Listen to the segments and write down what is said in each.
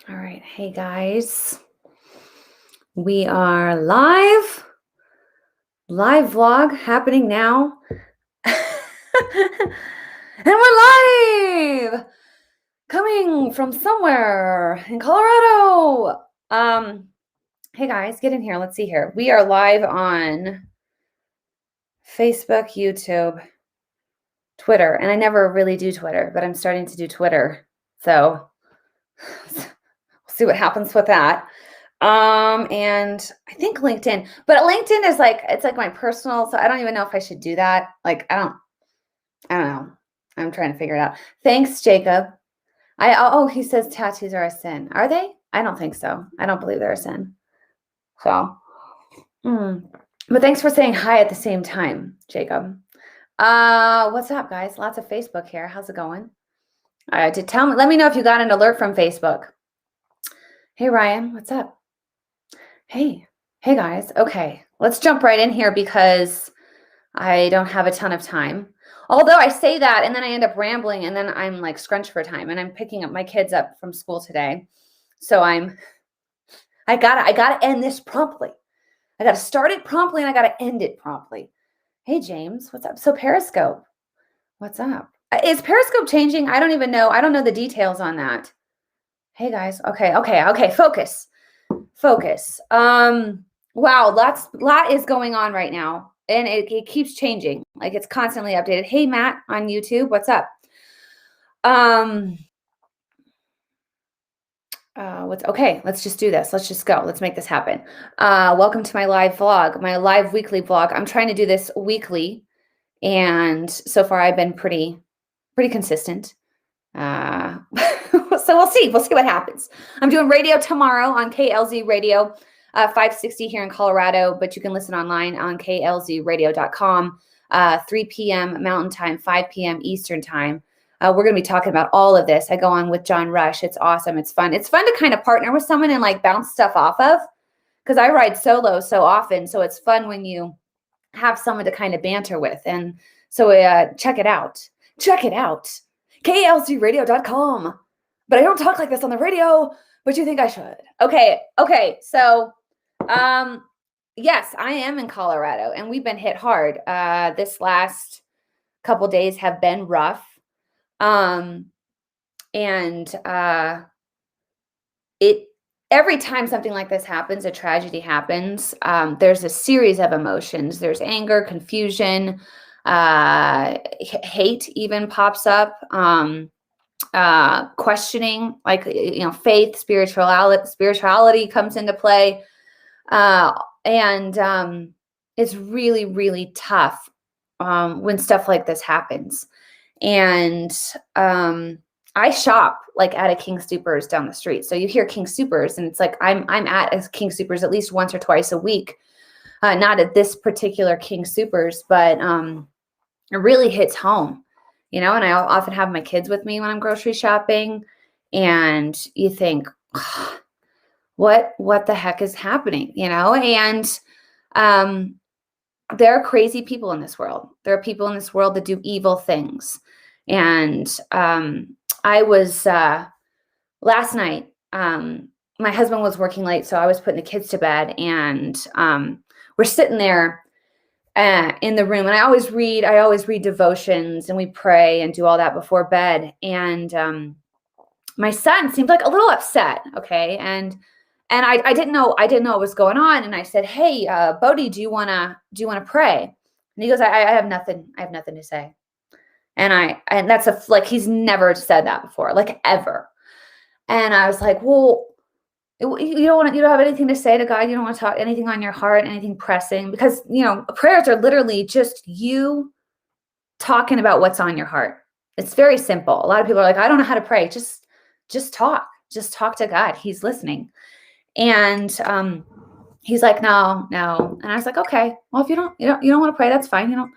All right. Hey guys, we are live vlog happening now. And we're live coming from somewhere in Colorado. Hey guys, get in here. Let's see here. We are live on Facebook, YouTube, Twitter, and I never really do Twitter, but I'm starting to do Twitter. So we'll see what happens with that. And I think LinkedIn, but LinkedIn is it's like my personal, so I don't even know if I should do that. I don't know. I'm trying to figure it out. Thanks, Jacob. He says tattoos are a sin. Are they? I don't think so. I don't believe they're a sin. So, but thanks for saying hi at the same time, Jacob. What's up, guys? Lots of Facebook here. How's it going? Let me know if you got an alert from Facebook. Hey, Ryan, what's up? Hey guys. Okay, let's jump right in here because I don't have a ton of time. Although I say that and then I end up rambling and then I'm like scrunched for time and I'm picking up my kids up from school today. So I gotta end this promptly. I gotta start it promptly and I gotta end it promptly. Hey James, what's up? So Periscope, what's up? Is Periscope changing? I don't even know. I don't know the details on that. Hey guys. Okay. Focus. Wow, lot is going on right now. And it keeps changing. Like it's constantly updated. Hey Matt on YouTube, what's up? Okay, let's just do this. Let's just go. Let's make this happen. Welcome to my live vlog, my live weekly vlog. I'm trying to do this weekly, and so far I've been pretty consistent. So we'll see what happens. I'm doing radio tomorrow on KLZ Radio, 560 here in Colorado, but you can listen online on klzradio.com, 3 p.m. Mountain Time, 5 p.m. Eastern Time. We're going to be talking about all of this. I go on with John Rush. It's awesome. It's fun. It's fun to kind of partner with someone and like bounce stuff off of, because I ride solo so often. So it's fun when you have someone to kind of banter with. And so check it out. klzradio.com. But I don't talk like this on the radio, but you think I should. Okay. So, yes, I am in Colorado and we've been hit hard. This last couple days have been rough. Every time something like this happens, a tragedy happens, there's a series of emotions. There's anger, confusion, hate even pops up, questioning, like, faith, spirituality comes into play. It's really, really tough, when stuff like this happens. And, I shop like at a King Soopers down the street. So you hear King Soopers and it's like, I'm at a King Soopers at least once or twice a week. Not at this particular King Soopers, but, it really hits home, and I often have my kids with me when I'm grocery shopping, and you think, what the heck is happening, and, there are crazy people in this world. There are people in this world that do evil things. And, I was, last night, my husband was working late, so I was putting the kids to bed, and, we're sitting there in the room, and I always read devotions, and we pray and do all that before bed. And my son seemed like a little upset. Okay, and I didn't know what was going on, and I said, "Hey, Bodie, do you wanna pray?" And he goes, "I have nothing. I have nothing to say." And that's he's never said that before, like ever. And I was like, "Well, you don't have anything to say to God. You don't want to talk anything on your heart, anything pressing, because, prayers are literally just you talking about what's on your heart. It's very simple. A lot of people are like, I don't know how to pray. Just talk to God. He's listening." And, he's like, no. And I was like, okay, well, if you don't want to pray, that's fine. And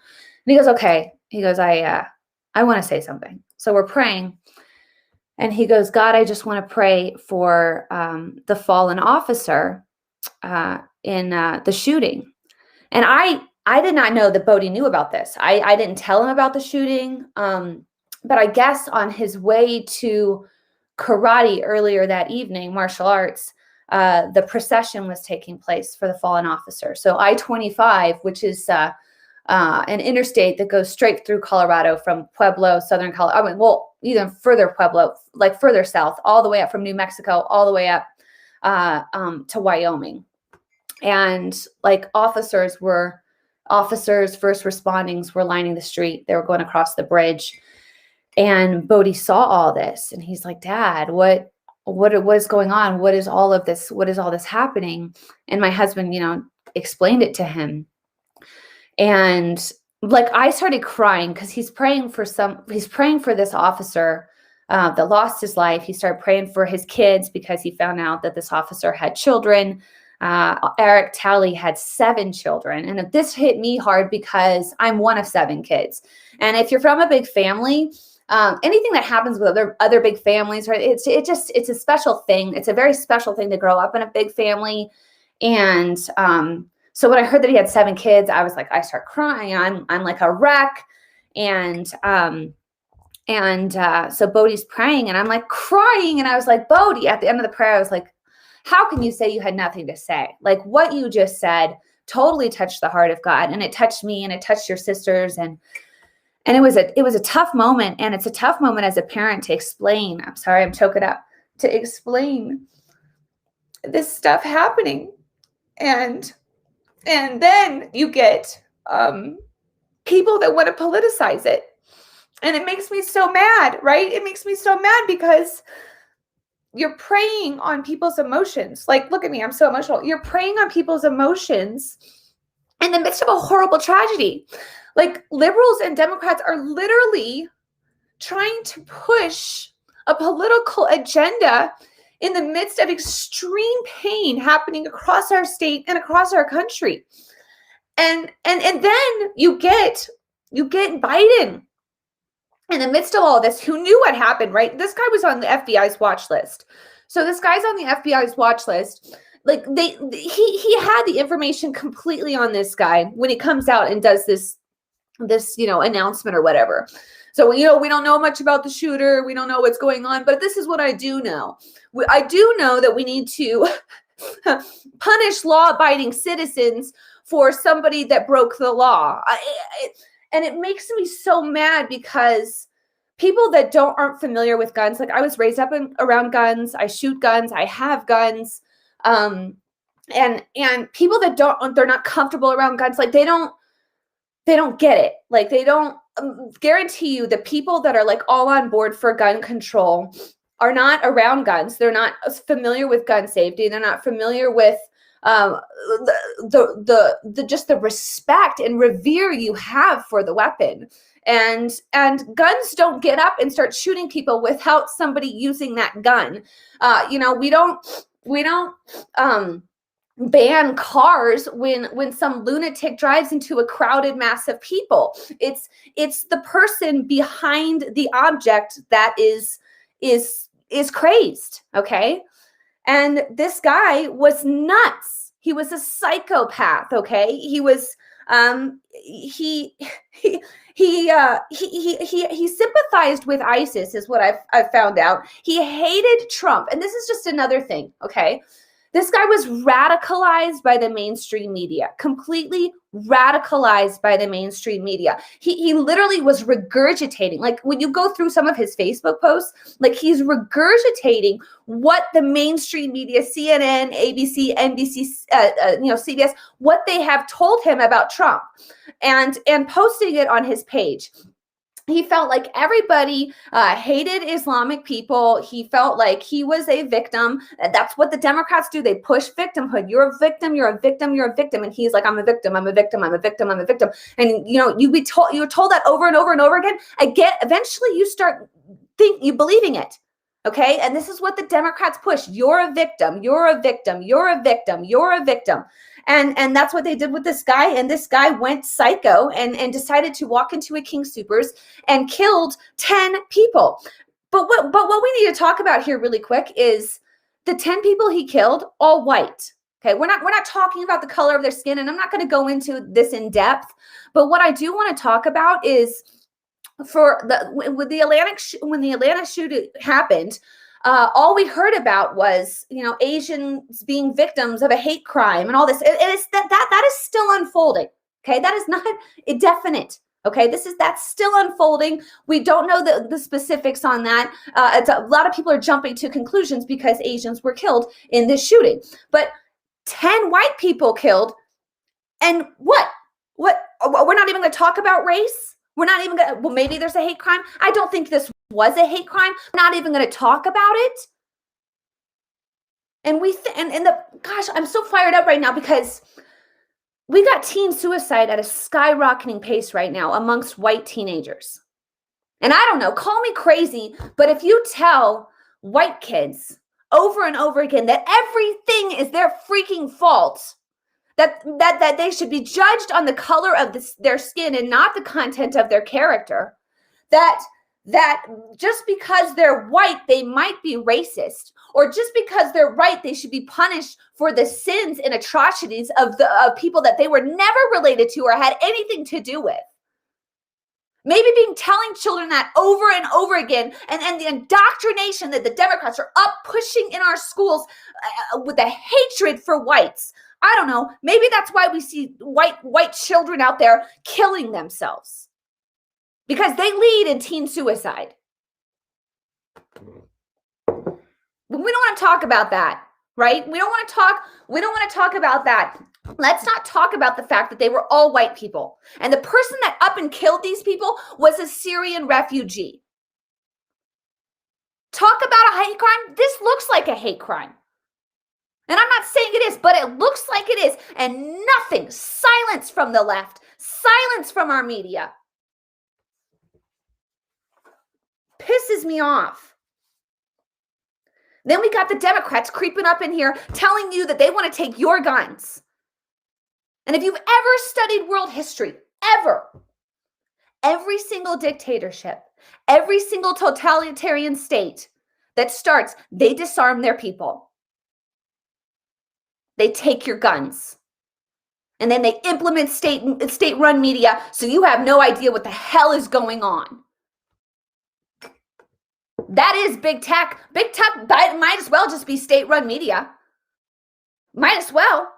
he goes, okay. He goes, I want to say something. So we're praying. And he goes, God, I just want to pray for the fallen officer in the shooting. And I did not know that Bodie knew about this. I didn't tell him about the shooting. But I guess on his way to karate earlier that evening, martial arts, the procession was taking place for the fallen officer. So I-25, which is an interstate that goes straight through Colorado from Pueblo, southern Colorado. I mean, well, even further Pueblo, like further south, all the way up from New Mexico, all the way up to Wyoming. And like officers, first respondings were lining the street. They were going across the bridge. And Bodhi saw all this, and he's like, Dad, what is going on? What is all this happening? And my husband, explained it to him. And like, I started crying because he's praying for this officer that lost his life. He started praying for his kids because he found out that this officer had children. Eric Talley had 7 children. And this hit me hard because I'm one of 7 kids. And if you're from a big family, anything that happens with other big families, right? It's a special thing. It's a very special thing to grow up in a big family. And so when I heard that he had 7 kids, I was like, I start crying. I'm like a wreck. And so Bodhi's praying, and I'm like crying. And I was like, Bodhi, at the end of the prayer, I was like, how can you say you had nothing to say? Like, what you just said totally touched the heart of God, and it touched me, and it touched your sisters, and it was a tough moment, and it's a tough moment as a parent to explain. I'm sorry, I'm choking up, to explain this stuff happening, and then you get people that want to politicize it, and it makes me so mad, right? It makes me so mad because you're preying on people's emotions. Like, look at me, I'm so emotional. You're preying on people's emotions in the midst of a horrible tragedy. Like, liberals and Democrats are literally trying to push a political agenda in the midst of extreme pain happening across our state and across our country. And then you get Biden in the midst of all this, who knew what happened, right? This guy was on the FBI's watch list. So this guy's on the FBI's watch list. Like, he had the information completely on this guy when he comes out and does this announcement or whatever. So, we don't know much about the shooter. We don't know what's going on, but this is what I do know. I do know that we need to punish law-abiding citizens for somebody that broke the law. And it makes me so mad because people that aren't familiar with guns, like, I was raised up around guns. I shoot guns. I have guns. And people that they're not comfortable around guns, like, they don't get it. Like, they don't guarantee you the people that are like all on board for gun control are not around guns. They're not familiar with gun safety. They're not familiar with the respect and revere you have for the weapon. And guns don't get up and start shooting people without somebody using that gun. We don't ban cars when some lunatic drives into a crowded mass of people. It's the person behind the object that is crazed, okay? And this guy was nuts. He was a psychopath, okay? He was he sympathized with ISIS, is what I've found out. He hated Trump. And this is just another thing, okay? This guy was radicalized by the mainstream media, completely radicalized by the mainstream media. He literally was regurgitating, like, when you go through some of his Facebook posts, like, he's regurgitating what the mainstream media, CNN, ABC, NBC, CBS, what they have told him about Trump, and posting it on his page. He felt like everybody hated Islamic people. He felt like he was a victim. That's what the Democrats do. They push victimhood. You're a victim. You're a victim. You're a victim. And he's like, I'm a victim. I'm a victim. I'm a victim. I'm a victim. And you're told that over and over and over again. Eventually, you start believing it. Okay, and this is what the Democrats push. You're a victim. You're a victim. You're a victim. You're a victim. And that's what they did with this guy. And this guy went psycho and decided to walk into a King Soopers and killed 10 people. But what we need to talk about here really quick is the 10 people he killed, all white. Okay, we're not talking about the color of their skin, and I'm not going to go into this in depth. But what I do want to talk about is when the Atlanta shooting happened, all we heard about was, Asians being victims of a hate crime and all this. It is that is still unfolding. Okay, that is not indefinite. Okay, that's still unfolding. We don't know the specifics on that. A lot of people are jumping to conclusions because Asians were killed in this shooting, but 10 white people killed, and what? We're not even going to talk about race. We're not even going to. Well, maybe there's a hate crime. I don't think this was a hate crime. We're not even going to talk about it. And gosh, I'm so fired up right now because we got teen suicide at a skyrocketing pace right now amongst white teenagers. And I don't know, call me crazy, but if you tell white kids over and over again that everything is their freaking fault, that they should be judged on the color of their skin and not the content of their character, that just because they're white, they might be racist, or just because they're white, they should be punished for the sins and atrocities of people that they were never related to or had anything to do with. Maybe telling children that over and over again, and the indoctrination that the Democrats are up pushing in our schools with the hatred for whites. I don't know. Maybe that's why we see white children out there killing themselves, because they lead in teen suicide. But we don't want to talk about that, right? We don't want to talk about that. Let's not talk about the fact that they were all white people. And the person that up and killed these people was a Syrian refugee. Talk about a hate crime. This looks like a hate crime. And I'm not saying it is, but it looks like it is. And nothing, silence from the left, silence from our media. Pisses me off. Then we got the Democrats creeping up in here telling you that they want to take your guns. And if you've ever studied world history, ever, every single dictatorship, every single totalitarian state that starts, they disarm their people. They take your guns. And then they implement state-run media, so you have no idea what the hell is going on. That is big tech. Big tech might as well just be state-run media. Might as well.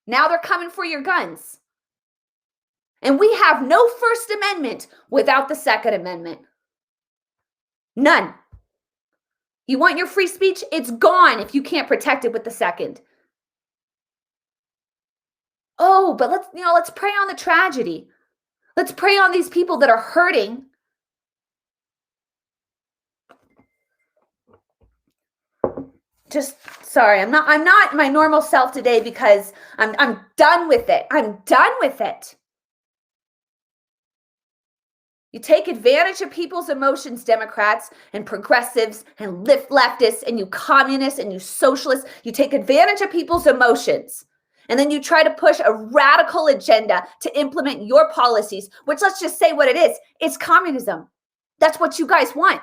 Now they're coming for your guns. And we have no First Amendment without the Second Amendment. None. You want your free speech? It's gone if you can't protect it with the Second. Oh, but let's prey on the tragedy. Let's prey on these people that are hurting. Sorry, I'm not my normal self today because I'm done with it. I'm done with it. You take advantage of people's emotions, Democrats and progressives and leftists and you communists and you socialists. You take advantage of people's emotions. And then you try to push a radical agenda to implement your policies, which, let's just say what it is. It's communism. That's what you guys want.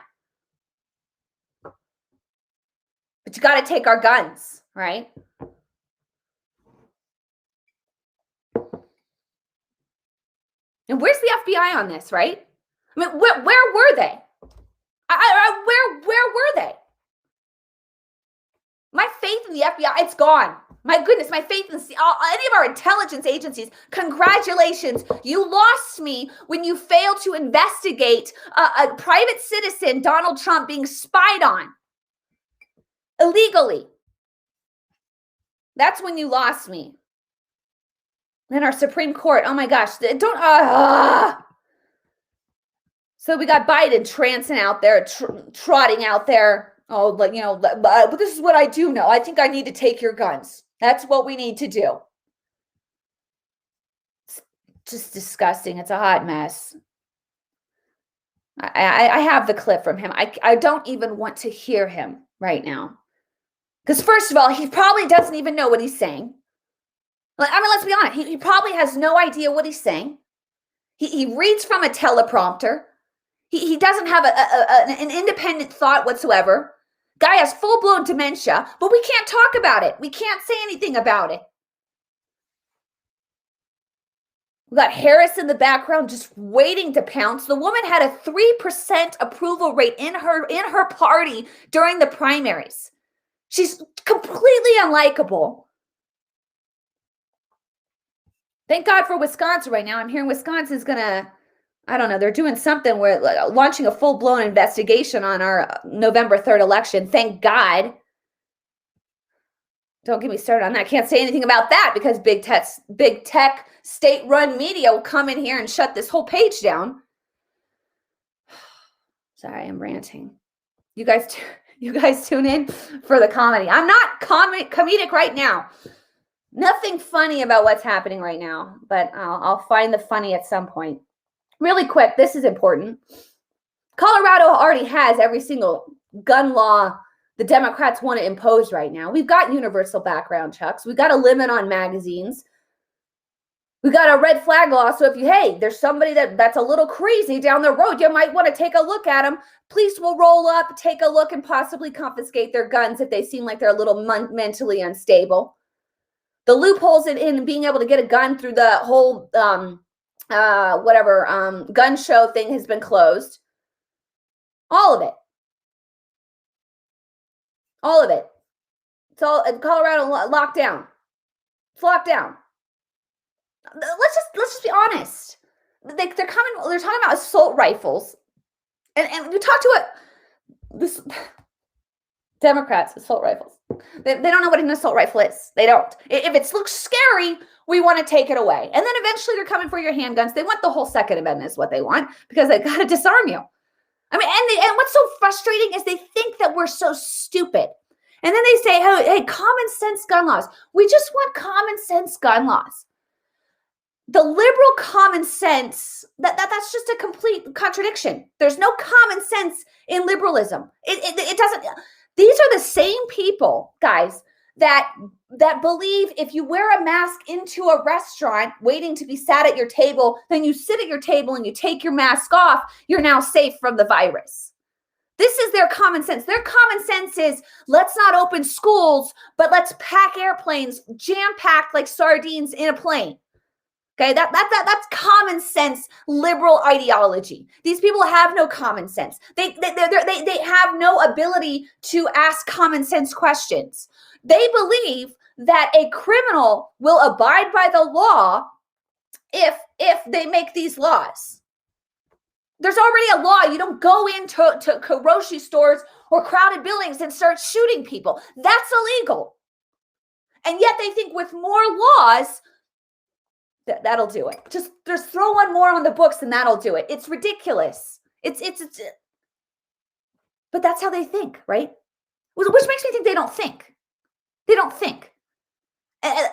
But you got to take our guns, right? And where's the FBI on this, right? I mean, where were they? Where were they? My faith in the FBI, it's gone. My goodness, my faith in any of our intelligence agencies. Congratulations. You lost me when you failed to investigate a private citizen, Donald Trump, being spied on illegally. That's when you lost me. Then our Supreme Court, oh my gosh, So we got Biden trancing out there, trotting out there. Oh, but this is what I do know. I think I need to take your guns. That's what we need to do. It's just disgusting. It's a hot mess. I have the clip from him. I don't even want to hear him right now. Because first of all, he probably doesn't even know what he's saying. I mean, let's be honest. He probably has no idea what he's saying. He reads from a teleprompter. He doesn't have an independent thought whatsoever. Guy has full-blown dementia, but we can't talk about it. We can't say anything about it. We got Harris in the background just waiting to pounce. The woman had a 3% approval rate in her party during the primaries. She's completely unlikable. Thank God for Wisconsin right now. I'm hearing Wisconsin's gonna, I don't know, they're doing something where launching a full-blown investigation on our November 3rd election. Thank God. Don't get me started on that. I can't say anything about that because big tech state-run media will come in here and shut this whole page down. Sorry, I'm ranting. You guys tune in for the comedy. I'm not comedic right now. Nothing funny about what's happening right now, but I'll find the funny at some point. Really quick, this is important. Colorado already has every single gun law the Democrats want to impose right now. We've got universal background checks. We've got a limit on magazines. We've got a red flag law. So if there's somebody that's a little crazy down the road, you might want to take a look at them. Police will roll up, take a look, and possibly confiscate their guns if they seem like they're a little mentally unstable. The loopholes in being able to get a gun through the whole gun show thing has been closed. All of it. All of it. It's all Colorado locked down. It's locked down. Let's just be honest. They're talking about assault rifles. And you talk to this Democrats, assault rifles. They don't know what an assault rifle is. They don't. If it looks scary, we want to take it away. And then eventually they're coming for your handguns. They want the whole Second Amendment is what they want because they got to disarm you. I mean, and what's so frustrating is they think that we're so stupid. And then they say, hey, common sense gun laws. We just want common sense gun laws. The liberal common sense, that's just a complete contradiction. There's no common sense in liberalism. It doesn't. These are the same people, guys, that believe if you wear a mask into a restaurant waiting to be sat at your table, then you sit at your table and you take your mask off, you're now safe from the virus. This is their common sense. Their common sense is let's not open schools, but let's pack airplanes, jam-packed like sardines in a plane. Okay, that's common sense liberal ideology. These people have no common sense. They have no ability to ask common sense questions. They believe that a criminal will abide by the law if they make these laws. There's already a law. You don't go into grocery stores or crowded buildings and start shooting people. That's illegal. And yet they think with more laws, that'll do it. Just throw one more on the books and that'll do it. It's ridiculous. It's but that's how they think, right? Which makes me think they don't think. They don't think. And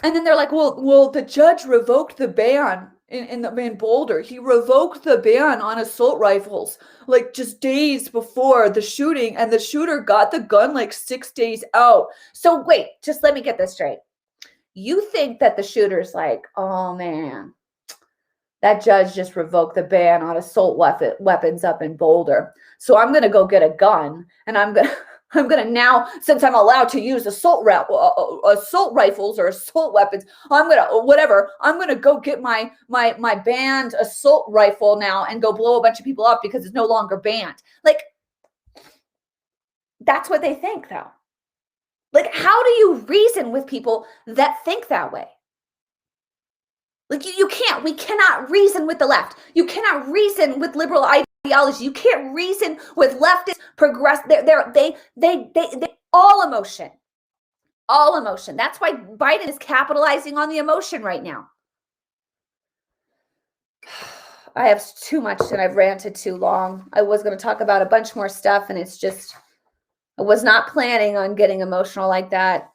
then they're like, well, the judge revoked the ban in Boulder. He revoked the ban on assault rifles like just days before the shooting, and the shooter got the gun like 6 days out. So wait, just let me get this straight. You think that the shooter's like, oh man, that judge just revoked the ban on assault weapons up in Boulder. So I'm going to go get a gun and I'm going to now, since I'm allowed to use assault rifles or assault weapons, I'm going to go get my banned assault rifle now and go blow a bunch of people up because it's no longer banned. Like, that's what they think though. Like, how do you reason with people that think that way? Like, you can't. We cannot reason with the left. You cannot reason with liberal ideology. You can't reason with leftist progress. They all emotion. All emotion. That's why Biden is capitalizing on the emotion right now. I have too much and I've ranted too long. I was going to talk about a bunch more stuff and it's just, I was not planning on getting emotional like that,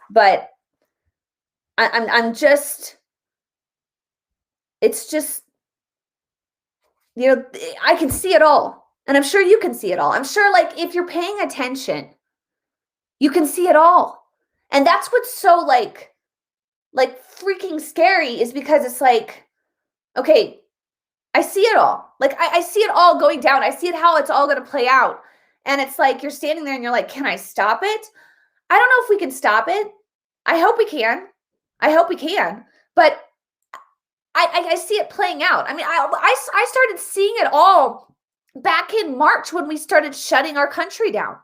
but I'm just, it's just, I can see it all. And I'm sure you can see it all. I'm sure like if you're paying attention, you can see it all. And that's what's so like freaking scary is because it's like, okay, I see it all. Like I see it all going down. I see it how it's all going to play out. And it's like you're standing there and you're like, can I stop it? I don't know if we can stop it. I hope we can. But I see it playing out. I mean, I started seeing it all back in March when we started shutting our country down.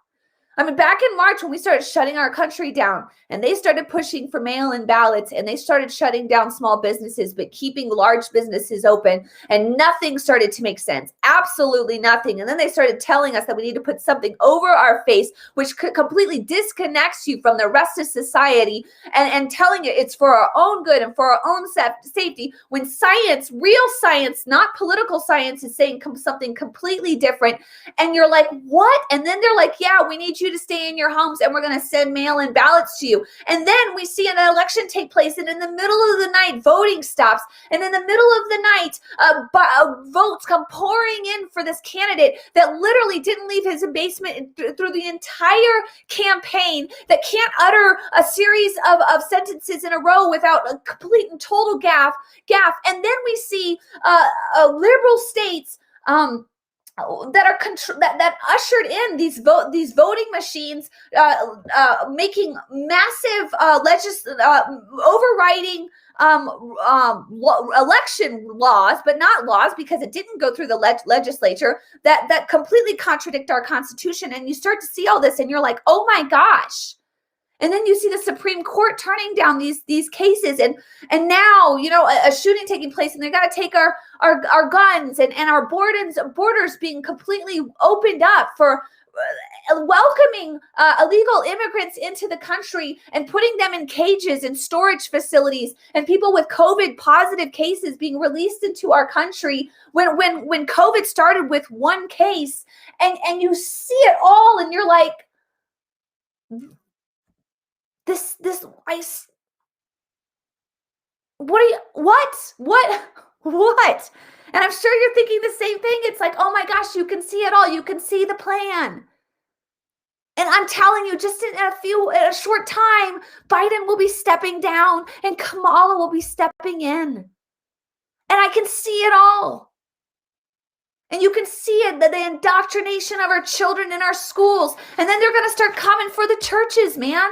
I mean, back in March when we started shutting our country down and they started pushing for mail-in ballots and they started shutting down small businesses, but keeping large businesses open, and nothing started to make sense. Absolutely nothing. And then they started telling us that we need to put something over our face, which completely disconnects you from the rest of society, and telling it it's for our own good and for our own safety, when science, real science, not political science, is saying something completely different. And you're like, what? And then they're like, yeah, we need you to stay in your homes and we're going to send mail-in ballots to you. And then we see an election take place, and in the middle of the night, voting stops. And in the middle of the night, votes come pouring in for this candidate that literally didn't leave his basement through the entire campaign, that can't utter a series of sentences in a row without a complete and total gaffe. And then we see liberal states that are that ushered in these voting machines, making massive overriding election laws, but not laws because it didn't go through the legislature, that completely contradict our Constitution. And you start to see all this, and you're like, oh my gosh. And then you see the Supreme Court turning down these cases, and now, you know, a shooting taking place, and they got to take our guns and our borders being completely opened up for welcoming illegal immigrants into the country and putting them in cages and storage facilities, and people with COVID positive cases being released into our country when COVID started with one case, and you see it all, and you're like, what? And I'm sure you're thinking the same thing. It's like, oh my gosh, you can see it all. You can see the plan. And I'm telling you, just in a short time, Biden will be stepping down and Kamala will be stepping in. And I can see it all. And you can see it, the indoctrination of our children in our schools. And then they're going to start coming for the churches, man.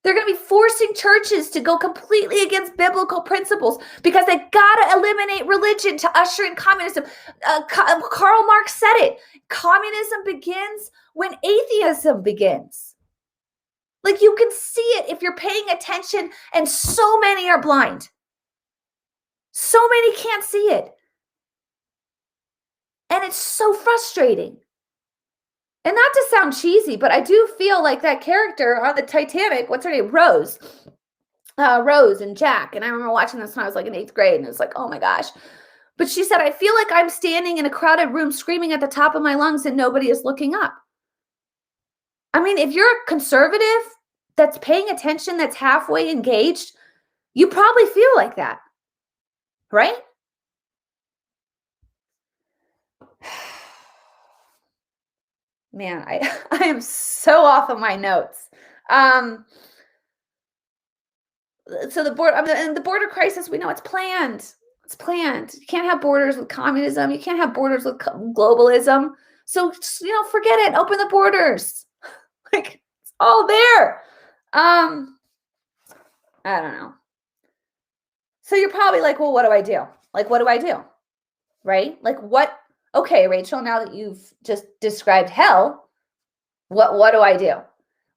They're going to be forcing churches to go completely against biblical principles because they got to eliminate religion to usher in communism. Karl Marx said it. Communism begins when atheism begins. Like, you can see it if you're paying attention, and so many are blind. So many can't see it. And it's so frustrating. And not to sound cheesy, but I do feel like that character on the Titanic, what's her name? Rose and Jack. And I remember watching this when I was like in 8th grade, and it was like, oh my gosh. But she said, I feel like I'm standing in a crowded room screaming at the top of my lungs and nobody is looking up. I mean, if you're a conservative that's paying attention, that's halfway engaged, you probably feel like that, right? Man, I am so off of my notes. So the border crisis, we know it's planned. It's planned. You can't have borders with communism. You can't have borders with globalism. So, you know, forget it. Open the borders. Like, it's all there. I don't know. So you're probably like, well, what do I do? Like, what do I do? Right? Like, what? Okay, Rachel, now that you've just described hell, what do I do?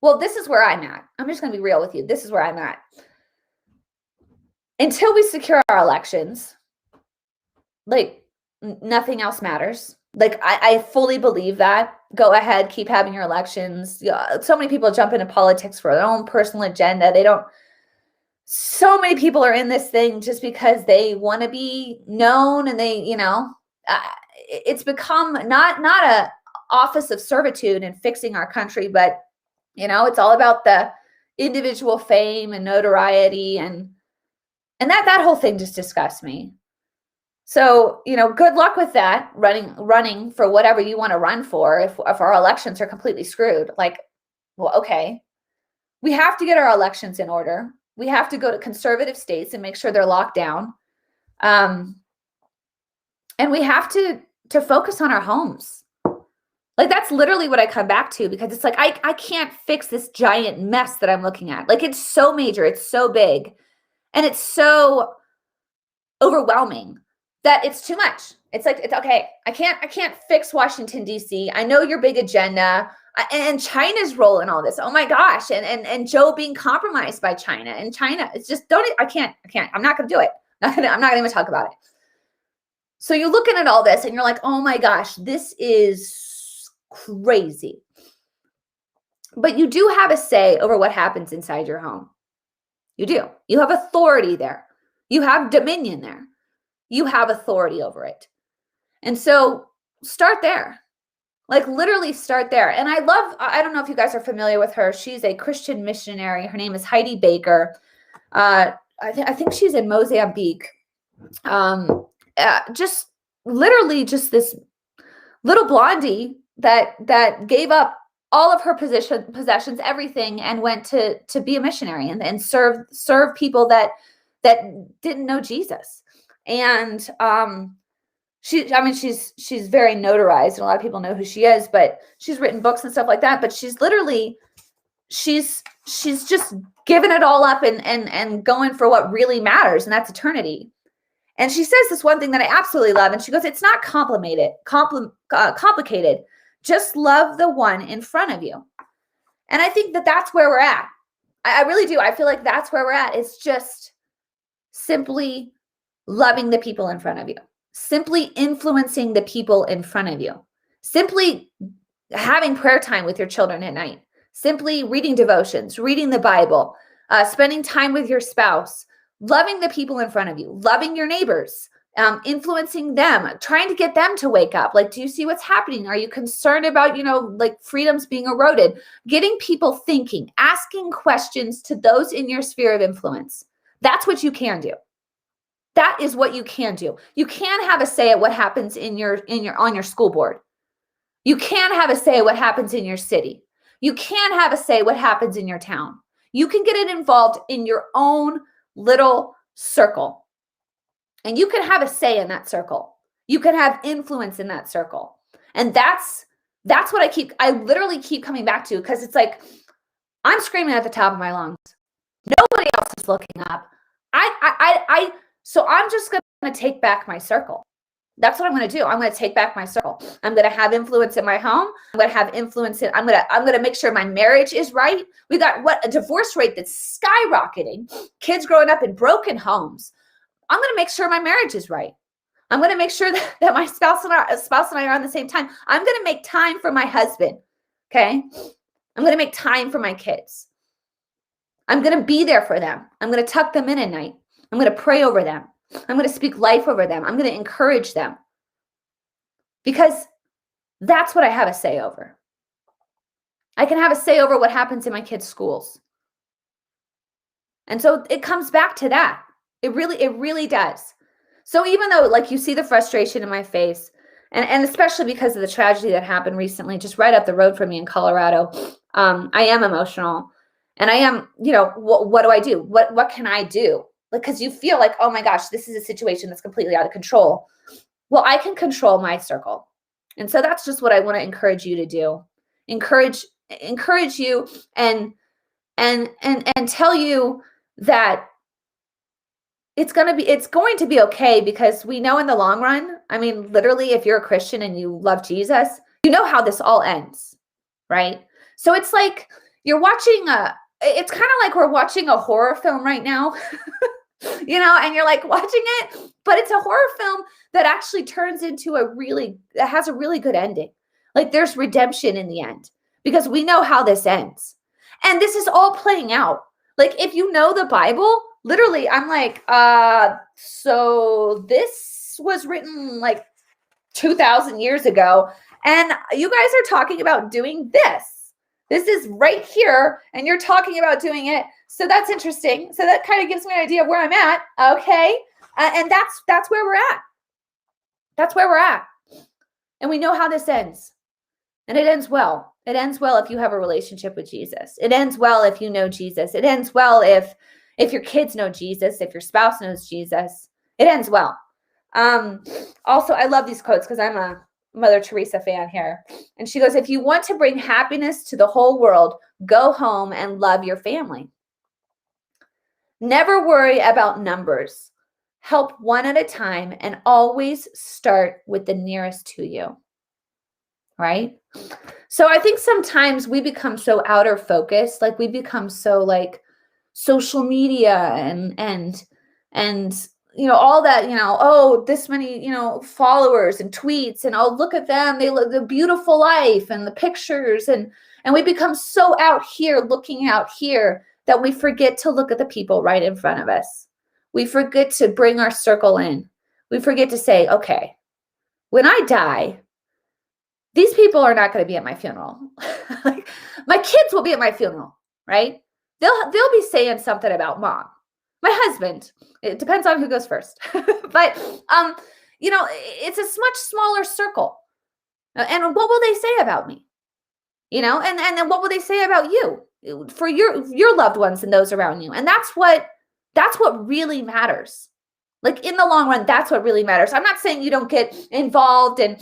Well, this is where I'm at. I'm just going to be real with you. This is where I'm at. Until we secure our elections, like, nothing else matters. Like, I fully believe that. Go ahead, keep having your elections. So many people jump into politics for their own personal agenda. So many people are in this thing just because they want to be known, and they, you know, it's become not a office of servitude in fixing our country, but, you know, it's all about the individual fame and notoriety, and that whole thing just disgusts me. So, you know, good luck with that, running for whatever you want to run for if our elections are completely screwed. Like, well, okay, we have to get our elections in order. We have to go to conservative states and make sure they're locked down. And we have to focus on our homes. Like, that's literally what I come back to, because it's like, I can't fix this giant mess that I'm looking at. Like, it's so major, it's so big, and it's so overwhelming, that it's too much. It's like, it's okay. I can't fix Washington, D.C. I know your big agenda, and China's role in all this. Oh my gosh. And Joe being compromised by China, and China, it's just, I can't, I'm not going to do it. I'm not going to even talk about it. So you're looking at all this and you're like, oh my gosh, this is crazy. But you do have a say over what happens inside your home. You do. You have authority there. You have dominion there. You have authority over it. And so start there. Like literally start there. And I don't know if you guys are familiar with her. She's a Christian missionary. Her name is Heidi Baker. I think she's in Mozambique. Just literally just this little blondie that gave up all of her possessions, everything, and went to be a missionary and serve people that didn't know Jesus. And she's very notarized, and a lot of people know who she is, but she's written books and stuff like that. But she's just given it all up and going for what really matters, and that's eternity. And she says this one thing that I absolutely love, and she goes, "It's not complicated. Just love the one in front of you." And I think that that's where we're at. I really do. I feel like that's where we're at. It's just simply loving the people in front of you, simply influencing the people in front of you, simply having prayer time with your children at night, simply reading devotions, reading the Bible, spending time with your spouse, loving the people in front of you, loving your neighbors, influencing them, trying to get them to wake up. Like, do you see what's happening? Are you concerned about, like freedoms being eroded? Getting people thinking, asking questions to those in your sphere of influence. That's what you can do. That is what you can do. You can have a say at what happens on your school board. You can have a say at what happens in your city. You can have a say what happens in your town. You can get it involved in your own little circle. And you can have a say in that circle. You can have influence in that circle. And that's what I literally keep coming back to, because it's like, I'm screaming at the top of my lungs. Nobody else is looking up. So I'm just going to take back my circle. That's what I'm going to do. I'm going to take back my circle. I'm going to have influence in my home. I'm going to have influence I'm going to make sure my marriage is right. We got a divorce rate that's skyrocketing. Kids growing up in broken homes. I'm going to make sure my marriage is right. I'm going to make sure that my spouse and I are on the same time. I'm going to make time for my husband. Okay. I'm going to make time for my kids. I'm going to be there for them. I'm going to tuck them in at night. I'm going to pray over them. I'm going to speak life over them. I'm going to encourage them, because that's what I have a say over. I can have a say over what happens in my kids' schools. And so it comes back to that. It really does. So even though, like, you see the frustration in my face, and especially because of the tragedy that happened recently, just right up the road from me in Colorado, I am emotional, and I am, what do I do? What can I do? Like, because you feel like, oh my gosh, this is a situation that's completely out of control. Well, I can control my circle. And so that's just what I want to encourage you to do. Encourage you and tell you that it's going to be okay, because we know in the long run, I mean, literally, if you're a Christian and you love Jesus, you know how this all ends, right? So it's like it's kind of like we're watching a horror film right now, and you're like watching it, but it's a horror film that actually turns into that has a really good ending. Like, there's redemption in the end, because we know how this ends. And this is all playing out. Like, if you know the Bible, literally, I'm like, so this was written like 2,000 years ago, and you guys are talking about doing this. This is right here, and you're talking about doing it. So that's interesting. So that kind of gives me an idea of where I'm at. Okay. And that's where we're at. That's where we're at. And we know how this ends. And it ends well. It ends well if you have a relationship with Jesus. It ends well if you know Jesus. It ends well if your kids know Jesus, if your spouse knows Jesus. It ends well. Also, I love these quotes because I'm a Mother Teresa fan here. And she goes, if you want to bring happiness to the whole world, go home and love your family. Never worry about numbers. help one at a time, and always start with the nearest to you, right? So I think sometimes we become so outer focused, like we become so like social media and all that, oh, this many, followers and tweets, and oh, look at them, they look the beautiful life and the pictures, and we become so out here, looking out here, that we forget to look at the people right in front of us. We forget to bring our circle in. We forget to say, okay, when I die, these people are not going to be at my funeral. Like, my kids will be at my funeral, right? They'll be saying something about mom. My husband, it depends on who goes first. But it's a much smaller circle. And what will they say about me? And then what will they say about you, for your loved ones and those around you? And that's what really matters. Like, in the long run, that's what really matters. I'm not saying you don't get involved, and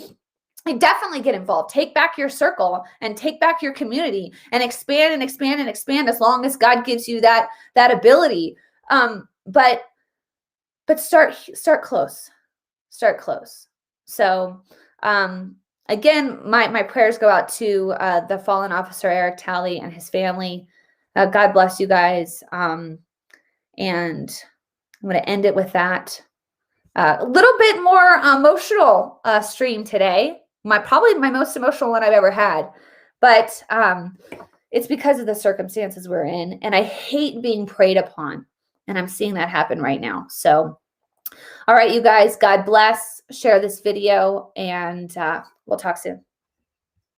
definitely get involved. Take back your circle and take back your community and expand and expand and expand, as long as God gives you that ability. But start close. Start close. So again, my prayers go out to the fallen officer Eric Talley and his family. God bless you guys. And I'm going to end it with that. A little bit more emotional stream today. Probably my most emotional one I've ever had. But it's because of the circumstances we're in. And I hate being preyed upon. And I'm seeing that happen right now. So, all right, you guys, God bless. Share this video, and we'll talk soon.